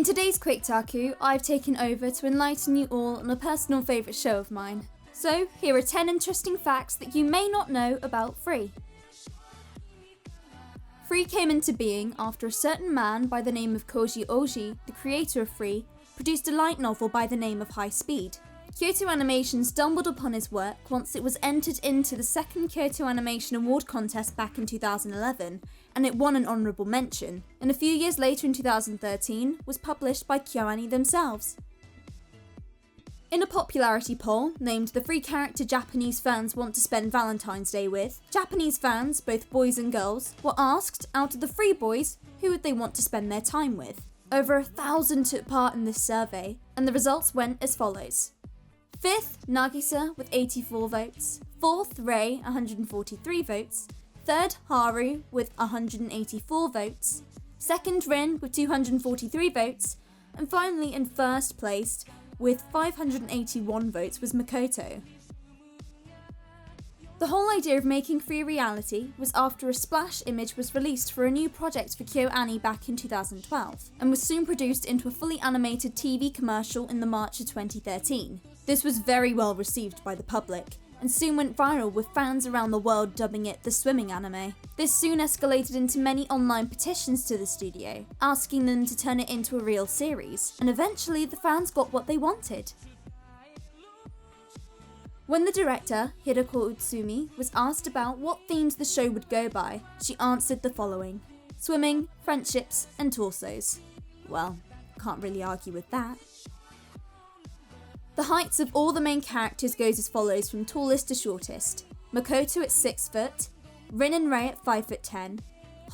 In today's QuickTaku, I've taken over to enlighten you all on a personal favourite show of mine. So, here are 10 interesting facts that you may not know about Free. Free came into being after a certain man by the name of Koji Oji, the creator of Free, produced a light novel by the name of High Speed. Kyoto Animation stumbled upon his work once it was entered into the second Kyoto Animation Award contest back in 2011, and it won an honourable mention, and a few years later in 2013 was published by KyoAni themselves. In a popularity poll named The Free Character Japanese Fans Want to Spend Valentine's Day With, Japanese fans, both boys and girls, were asked, out of the Free boys, who would they want to spend their time with. Over 1,000 took part in this survey, and the results went as follows. 5th, Nagisa with 84 votes, 4th, Rei 143 votes, 3rd, Haru with 184 votes, 2nd, Rin with 243 votes, and finally in 1st place with 581 votes was Makoto. The whole idea of making Free a reality was after a splash image was released for a new project for KyoAni back in 2012, and was soon produced into a fully animated TV commercial in the March of 2013. This was very well received by the public, and soon went viral with fans around the world dubbing it the swimming anime. This soon escalated into many online petitions to the studio, asking them to turn it into a real series, and eventually the fans got what they wanted. When the director, Hiroko Utsumi, was asked about what themes the show would go by, she answered the following: swimming, friendships, and torsos. Well, can't really argue with that. The heights of all the main characters goes as follows from tallest to shortest. Makoto at 6 foot, Rin and Rei at 5'10",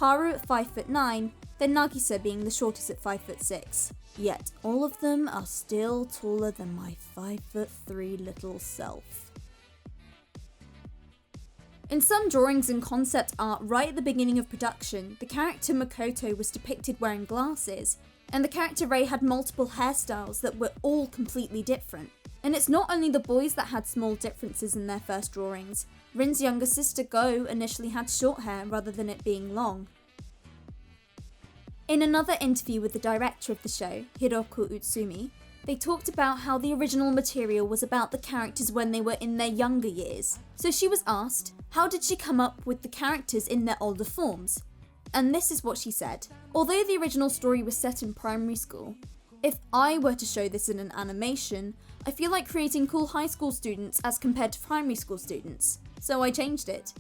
Haru at 5'9", then Nagisa being the shortest at 5'6". Yet all of them are still taller than my 5'3" little self. In some drawings and concept art right at the beginning of production, the character Makoto was depicted wearing glasses, and the character Rei had multiple hairstyles that were all completely different. And it's not only the boys that had small differences in their first drawings. Rin's younger sister Go initially had short hair rather than it being long. In another interview with the director of the show, Hiroko Utsumi, they talked about how the original material was about the characters when they were in their younger years. So she was asked, how did she come up with the characters in their older forms? And this is what she said. Although the original story was set in primary school, if I were to show this in an animation, I feel like creating cool high school students as compared to primary school students, so I changed it.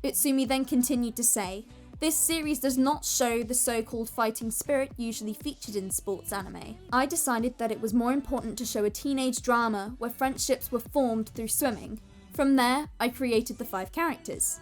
Utsumi then continued to say, this series does not show the so-called fighting spirit usually featured in sports anime. I decided that it was more important to show a teenage drama where friendships were formed through swimming. From there, I created the 5 characters.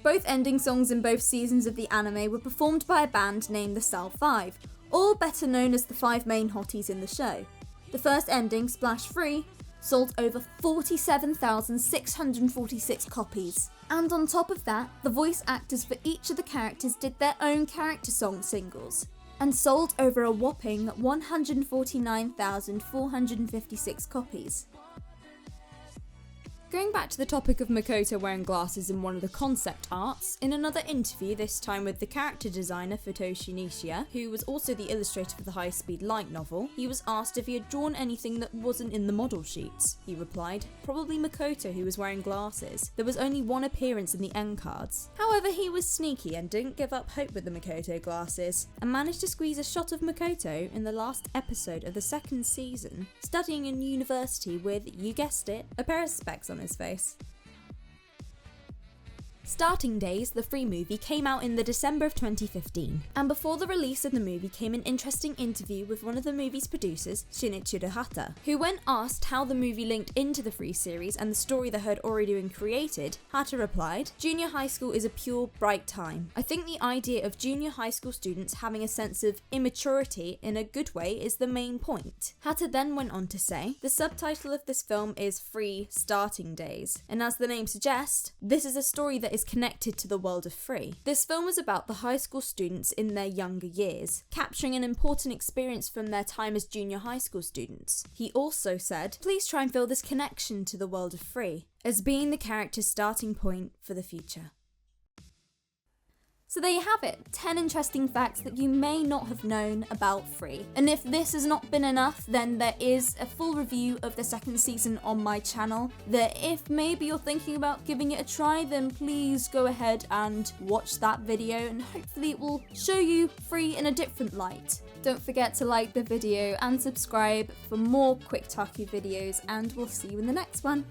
Both ending songs in both seasons of the anime were performed by a band named the Sal 5, all better known as the 5 main hotties in the show. The first ending, Splash Free, sold over 47,646 copies. And on top of that, the voice actors for each of the characters did their own character song singles, and sold over a whopping 149,456 copies. Going back to the topic of Makoto wearing glasses in one of the concept arts, in another interview, this time with the character designer Futoshi Nishia, who was also the illustrator for the High Speed light novel, he was asked if he had drawn anything that wasn't in the model sheets. He replied, probably Makoto who was wearing glasses. There was only one appearance in the end cards. However, he was sneaky and didn't give up hope with the Makoto glasses, and managed to squeeze a shot of Makoto in the last episode of the 2nd season, studying in university with, you guessed it, a pair of specs on his face. Starting Days, the Free movie, came out in the December of 2015, and before the release of the movie came an interesting interview with one of the movie's producers, Shinichiro Hata, who when asked how the movie linked into the Free series and the story that had already been created, Hata replied, junior high school is a pure, bright time. I think the idea of junior high school students having a sense of immaturity in a good way is the main point. Hata then went on to say, the subtitle of this film is Free Starting Days, and as the name suggests, this is a story that is connected to the world of Free. This film is about the high school students in their younger years, capturing an important experience from their time as junior high school students. He also said, please try and feel this connection to the world of Free, as being the character's starting point for the future. So there you have it, 10 interesting facts that you may not have known about Free. And if this has not been enough, then there is a full review of the second season on my channel, that if maybe you're thinking about giving it a try, then please go ahead and watch that video and hopefully it will show you Free in a different light. Don't forget to like the video and subscribe for more QuickTaku videos, and we'll see you in the next one.